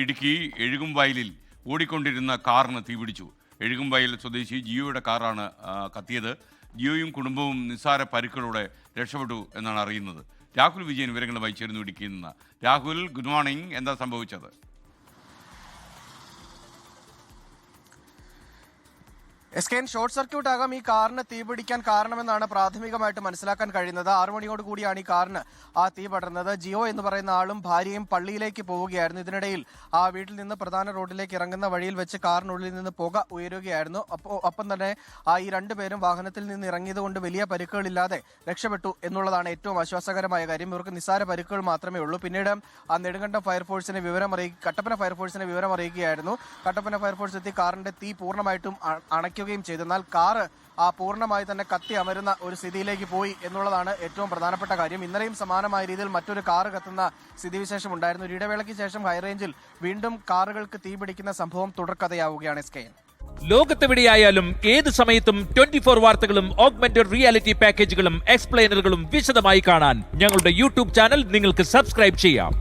ഇടുക്കി എഴുകുംവയലിൽ ഓടിക്കൊണ്ടിരുന്ന കാറിന് തീപിടിച്ചു. എഴുകുംവയൽ സ്വദേശി ജിയോയുടെ കാറാണ് കത്തിയത്. ജിയോയും കുടുംബവും നിസ്സാര പരിക്കുകളോടെ രക്ഷപ്പെട്ടു എന്നാണ് അറിയുന്നത്. രാഹുൽ വിജയൻ വിവരങ്ങളുമായി ചേർന്നു ഇടുക്കിയിൽ നിന്ന്. Rahul, good morning. എന്താ സംഭവിച്ചത്? ഷോർട്ട് സർക്യൂട്ട് ആകാം ഈ കാറിന് തീപിടിക്കാൻ കാരണമെന്നാണ് പ്രാഥമികമായിട്ട് മനസ്സിലാക്കാൻ കഴിയുന്നത്. 6 മണിയോട് കൂടിയാണ് ഈ കാറിന് തീ പടർന്നത്. ജിയോ എന്ന് പറയുന്ന ആളും ഭാര്യയും പള്ളിയിലേക്ക് പോവുകയായിരുന്നു. ഇതിനിടയിൽ വീട്ടിൽ നിന്ന് പ്രധാന റോഡിലേക്ക് ഇറങ്ങുന്ന വഴിയിൽ വെച്ച് കാറിനുള്ളിൽ നിന്ന് പുക ഉയരുകയായിരുന്നു. ഒപ്പം തന്നെ ഈ രണ്ടുപേരും വാഹനത്തിൽ നിന്ന് ഇറങ്ങിയത് കൊണ്ട് വലിയ പരിക്കുകളില്ലാതെ രക്ഷപ്പെട്ടു എന്നുള്ളതാണ് ഏറ്റവും ആശ്വാസകരമായ കാര്യം. ഇവർക്ക് നിസ്സാര പരിക്കുകൾ മാത്രമേ ഉള്ളൂ. പിന്നീട് നെടുങ്കണ്ടം ഫയർഫോഴ്സിനെ കട്ടപ്പന ഫയർഫോഴ്സിനെ വിവരം അറിയിക്കുകയായിരുന്നു. കട്ടപ്പന ഫയർഫോഴ്സ് എത്തി കാറിന്റെ തീ പൂർണ്ണമായിട്ടും അണയ്ക്കുകയും ചെയ്തു. എന്നാൽ കാറ് പൂർണ്ണമായി തന്നെ കത്തി അമരുന്ന ഒരു സ്ഥിതിയിലേക്ക് പോയി എന്നുള്ളതാണ് ഏറ്റവും പ്രധാനപ്പെട്ട കാര്യം. ഇന്നലെയും സമാനമായ രീതിയിൽ മറ്റൊരു കാറ് കത്തുന്ന സ്ഥിതിവിശേഷം ഉണ്ടായിരുന്നു. ഒരു ഇടവേളയ്ക്ക് ശേഷം ഹൈറേഞ്ചിൽ വീണ്ടും കാറുകൾക്ക് തീപിടിക്കുന്ന സംഭവം തുടർക്കഥയാവുകയാണ്. ലോകത്തെവിടെയായാലും ഏത് സമയത്തും 24 വാർത്തകളും ഓഗ്മെന്റഡ് റിയാലിറ്റി പാക്കേജുകളും എക്സ്പ്ലെയിനറുകളും വിശദമായി കാണാൻ ഞങ്ങളുടെ യൂട്യൂബ് ചാനൽ നിങ്ങൾക്ക് സബ്സ്ക്രൈബ് ചെയ്യാം.